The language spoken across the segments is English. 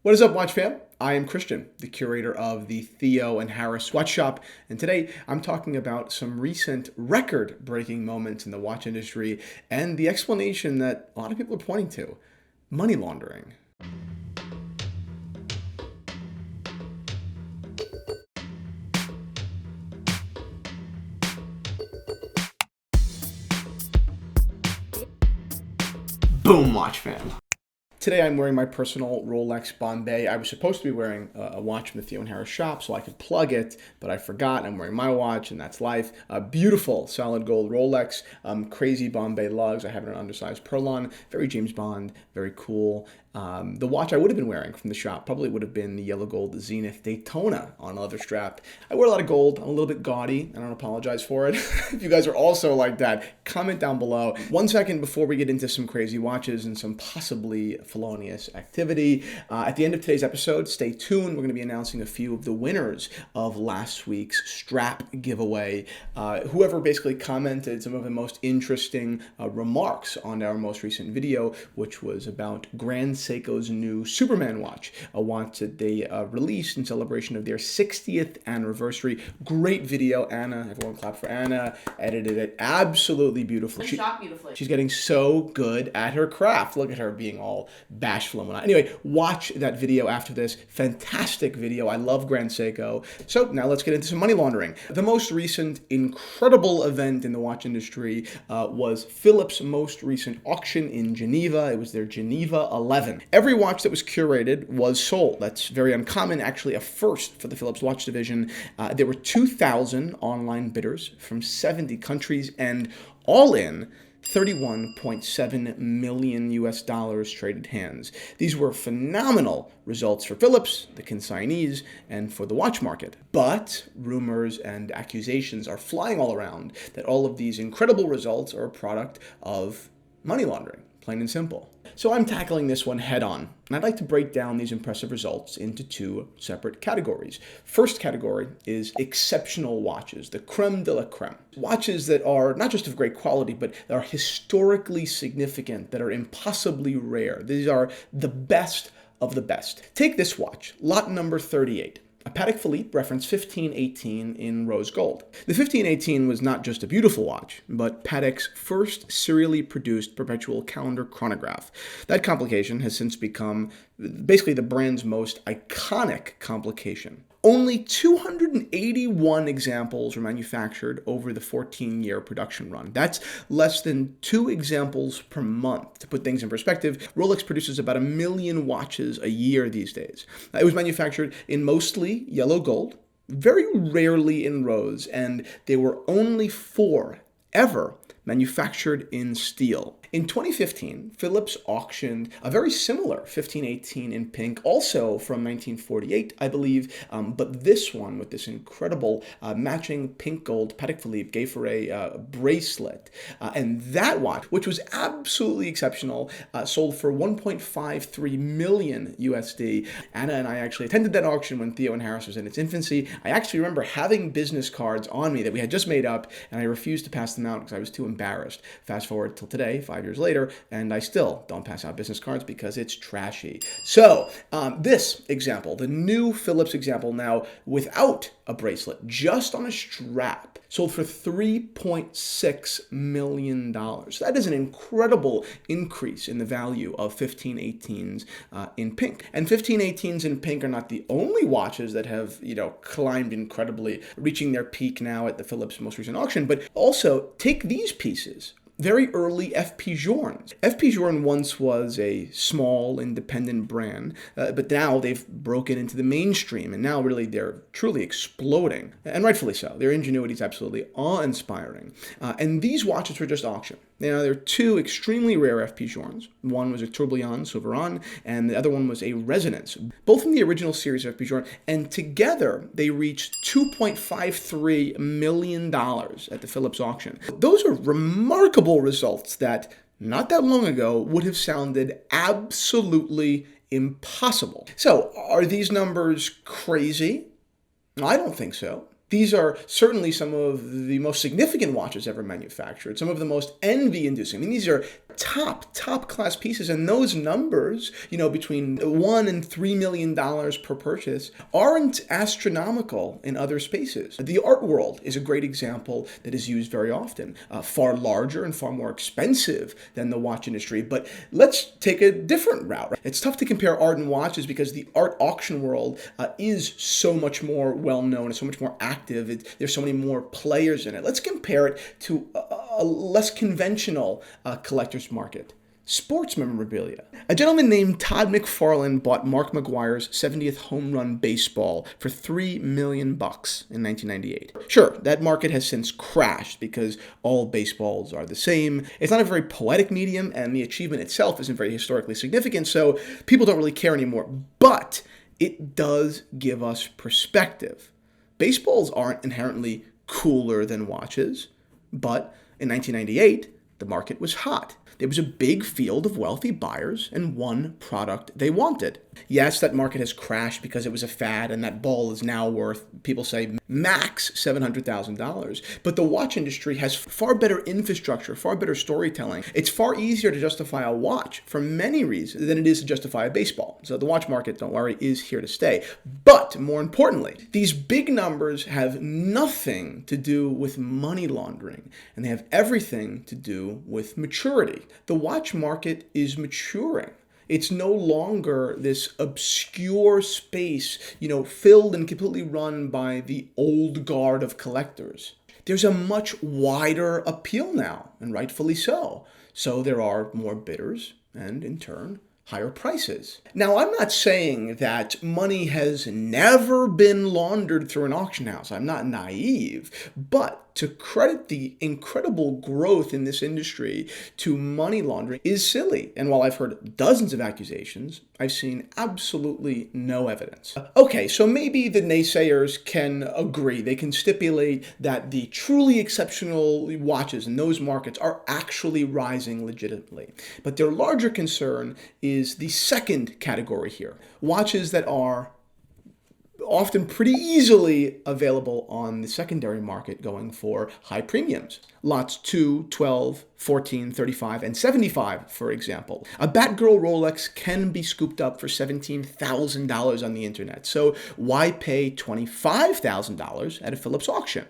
What is up, watch fam? I am Christian, the curator of the Theo and Harris Watch Shop, and today I'm talking about some recent record-breaking moments in the watch industry and the explanation that a lot of people are pointing to: money laundering. Boom, watch fam. Today I'm wearing my personal Rolex Bombay. I was supposed to be wearing a watch from the Theo and Harris shop so I could plug it, but I forgot. I'm wearing my watch, and that's life. A beautiful solid gold Rolex, crazy Bombay lugs. I have an undersized pearl on. Very James Bond, very cool. The watch I would have been wearing from the shop probably would have been the yellow gold Zenith Daytona on a leather strap. I wear a lot of gold. I'm a little bit gaudy. I don't apologize for it. If you guys are also like that, comment down below. 1 second before we get into some crazy watches and some possibly felonious activity. At the end of today's episode, stay tuned. We're going to be announcing a few of the winners of last week's strap giveaway. Whoever basically commented some of the most interesting remarks on our most recent video, which was about Grand Seiko's new Superman watch, a watch that they released in celebration of their 60th anniversary. Great video. Anna, everyone clap for Anna, edited it absolutely beautifully. Shot beautifully. She's getting so good at her craft. Look at her being all bashful and whatnot. Anyway, watch that video after this. Fantastic video. I love Grand Seiko. So now let's get into some money laundering. The most recent incredible event in the watch industry was Phillips' most recent auction in Geneva. It was their Geneva 11. Every watch that was curated was sold. That's very uncommon, actually a first for the Phillips watch division. There were 2,000 online bidders from 70 countries, and all in, 31.7 million US dollars traded hands. These were phenomenal results for Phillips, the consignees, and for the watch market. But rumors and accusations are flying all around that all of these incredible results are a product of money laundering, plain and simple. So I'm tackling this one head on, and I'd like to break down these impressive results into two separate categories. First category is exceptional watches, the creme de la creme. Watches that are not just of great quality, but that are historically significant, that are impossibly rare. These are the best of the best. Take this watch, lot number 38. A Patek Philipe, reference 1518 in rose gold. The 1518 was not just a beautiful watch, but Patek's first serially produced perpetual calendar chronograph. That complication has since become basically the brand's most iconic complication. Only 281 examples were manufactured over the 14-year production run. That's less than 2 examples per month. To put things in perspective, Rolex produces about 1 million watches a year these days. It was manufactured in mostly yellow gold, very rarely in rose, and there were only 4 ever manufactured in steel. In 2015, Phillips auctioned a very similar 1518 in pink, also from 1948, I believe, but this one with this incredible matching pink gold Patek Philippe gave her a bracelet. And that watch, which was absolutely exceptional, sold for 1.53 million USD. Anna and I actually attended that auction when Theo and Harris was in its infancy. I actually remember having business cards on me that we had just made up, and I refused to pass them out because I was too embarrassed. Fast forward till today, 5 years later, and I still don't pass out business cards because it's trashy. So this example, the new Phillips example now without a bracelet, just on a strap, sold for $3.6 million. That is an incredible increase in the value of 1518s in pink. And 1518s in pink are not the only watches that have, climbed incredibly, reaching their peak now at the Phillips most recent auction, but also take these pieces. Very early FP Journes. FP Journe once was a small, independent brand, but now they've broken into the mainstream, and now really they're truly exploding, and rightfully so. Their ingenuity is absolutely awe-inspiring. And these watches were just auctioned. There are 2 extremely rare FP Journes. One was a tourbillon Souverain, and the other one was a resonance, both from the original series of FP Journe, and together they reached $2.53 million at the Phillips auction. Those are remarkable results that not that long ago would have sounded absolutely impossible. So, are these numbers crazy? I don't think so. These are certainly some of the most significant watches ever manufactured, some of the most envy-inducing. These are top class pieces, and those numbers, between $1 and $3 million per purchase, aren't astronomical in other spaces. The art world is a great example that is used very often, far larger and far more expensive than the watch industry. But let's take a different route. It's tough to compare art and watches because the art auction world is so much more well-known and so much more active. There's so many more players in it. Let's compare it to a less conventional collector's market. Sports memorabilia. A gentleman named Todd McFarlane bought Mark McGwire's 70th home run baseball for $3 million in 1998. Sure, that market has since crashed because all baseballs are the same. It's not a very poetic medium, and the achievement itself isn't very historically significant, so people don't really care anymore. But it does give us perspective. Baseballs aren't inherently cooler than watches, but in 1998, the market was hot. There was a big field of wealthy buyers and one product they wanted. Yes, that market has crashed because it was a fad, and that ball is now worth, people say, max $700,000. But the watch industry has far better infrastructure, far better storytelling. It's far easier to justify a watch for many reasons than it is to justify a baseball. So the watch market, don't worry, is here to stay. But more importantly, these big numbers have nothing to do with money laundering, and they have everything to do with maturity. The watch market is maturing. It's no longer this obscure space, filled and completely run by the old guard of collectors. There's a much wider appeal now, and rightfully so. So there are more bidders, and in turn, higher prices. Now, I'm not saying that money has never been laundered through an auction house. I'm not naive, but to credit the incredible growth in this industry to money laundering is silly. And while I've heard dozens of accusations, I've seen absolutely no evidence. Okay, so maybe the naysayers can agree. They can stipulate that the truly exceptional watches in those markets are actually rising legitimately. But their larger concern is the second category here. Watches that are often pretty easily available on the secondary market going for high premiums. Lots 2, 12, 14, 35, and 75, for example. A Batgirl Rolex can be scooped up for $17,000 on the internet, so why pay $25,000 at a Phillips auction?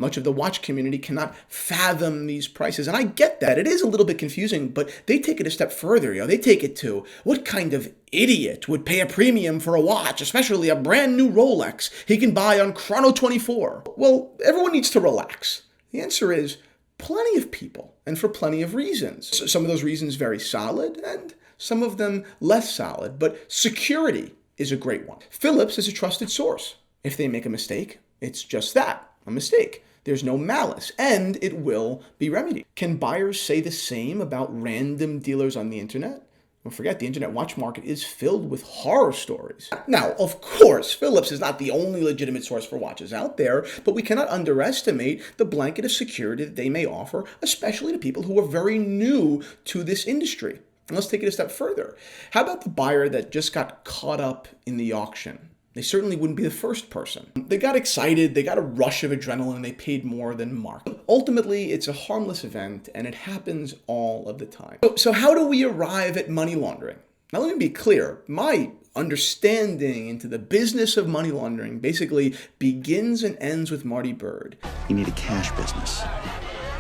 Much of the watch community cannot fathom these prices, and I get that. It is a little bit confusing, but they take it a step further. They take it to, what kind of idiot would pay a premium for a watch, especially a brand new Rolex he can buy on Chrono 24? Well, everyone needs to relax. The answer is plenty of people, and for plenty of reasons. Some of those reasons very solid, and some of them less solid, but security is a great one. Phillips is a trusted source. If they make a mistake, it's just that, a mistake. There's no malice, and it will be remedied. Can buyers say the same about random dealers on the internet? Don't forget, the internet watch market is filled with horror stories. Now, of course, Phillips is not the only legitimate source for watches out there, but we cannot underestimate the blanket of security that they may offer, especially to people who are very new to this industry. And let's take it a step further. How about the buyer that just got caught up in the auction? They certainly wouldn't be the first person. They got excited, they got a rush of adrenaline, and they paid more than market. Ultimately, it's a harmless event, and it happens all of the time. So how do we arrive at money laundering? Now, let me be clear. My understanding into the business of money laundering basically begins and ends with Marty Bird. You need a cash business,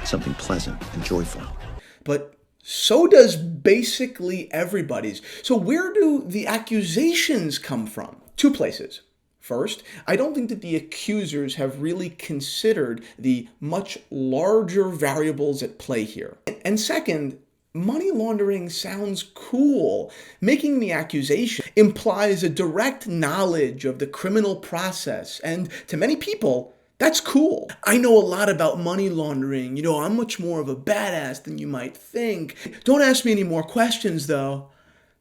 something pleasant and joyful. But so does basically everybody's. So where do the accusations come from? Two places. First, I don't think that the accusers have really considered the much larger variables at play here. And second, money laundering sounds cool. Making the accusation implies a direct knowledge of the criminal process, and to many people, that's cool. I know a lot about money laundering. I'm much more of a badass than you might think. Don't ask me any more questions, though.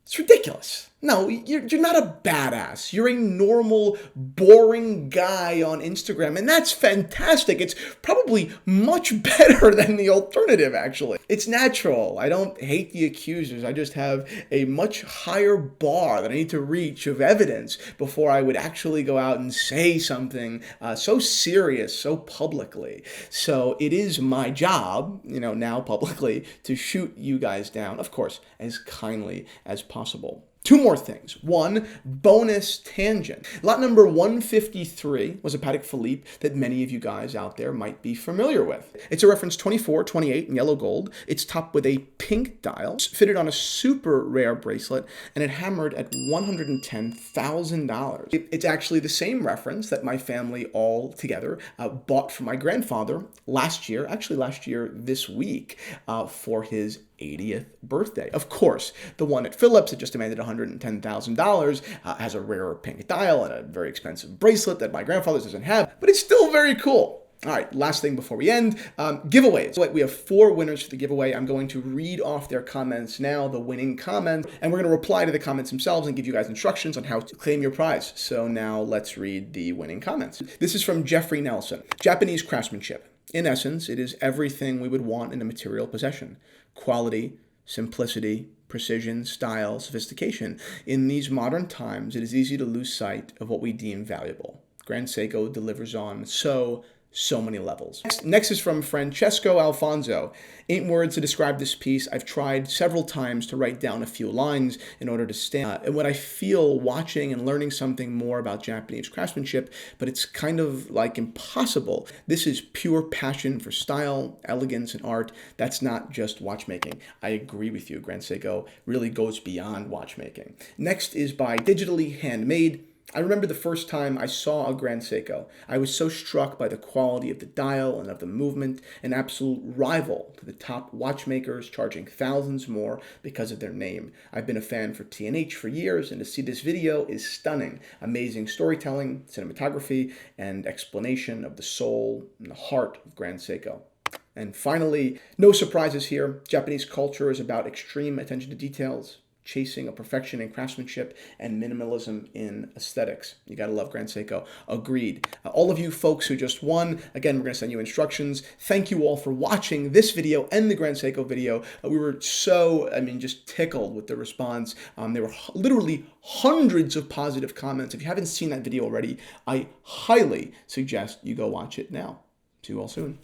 It's ridiculous. No, you're not a badass. You're a normal, boring guy on Instagram, and that's fantastic. It's probably much better than the alternative, actually. It's natural. I don't hate the accusers. I just have a much higher bar that I need to reach of evidence before I would actually go out and say something so serious, so publicly. So it is my job, now publicly, to shoot you guys down, of course, as kindly as possible. Two more things. One, bonus tangent. Lot number 153 was a Patek Philippe that many of you guys out there might be familiar with. It's a reference 2428 in yellow gold. It's topped with a pink dial. It's fitted on a super rare bracelet, and it hammered at $110,000. It's actually the same reference that my family all together bought for my grandfather last year this week, for his 80th birthday. Of course, the one at Phillips that just demanded $110,000 has a rarer pink dial and a very expensive bracelet that my grandfather doesn't have, but it's still very cool. All right, last thing before we end, giveaways. We have 4 winners for the giveaway. I'm going to read off their comments now, the winning comments, and we're going to reply to the comments themselves and give you guys instructions on how to claim your prize. So now let's read the winning comments. This is from Jeffrey Nelson. Japanese craftsmanship. In essence, it is everything we would want in a material possession. Quality, simplicity, precision, style, sophistication. In these modern times, it is easy to lose sight of what we deem valuable. Grand Seiko delivers on so many levels. Next is from Francesco Alfonso. 8 words to describe this piece. I've tried several times to write down a few lines in order to stand. And what I feel watching and learning something more about Japanese craftsmanship, but it's kind of like impossible. This is pure passion for style, elegance, and art. That's not just watchmaking. I agree with you. Grand Seiko really goes beyond watchmaking. Next is by Digitally Handmade. I remember the first time I saw a Grand Seiko. I was so struck by the quality of the dial and of the movement, an absolute rival to the top watchmakers charging thousands more because of their name. I've been a fan for T&H for years, and to see this video is stunning. Amazing storytelling, cinematography, and explanation of the soul and the heart of Grand Seiko. And finally, no surprises here. Japanese culture is about extreme attention to details, chasing a perfection in craftsmanship, and minimalism in aesthetics. You gotta love Grand Seiko. Agreed. All of you folks who just won, again, we're gonna send you instructions. Thank you all for watching this video and the Grand Seiko video. We were so, just tickled with the response. There were literally hundreds of positive comments. If you haven't seen that video already, I highly suggest you go watch it now. See you all soon.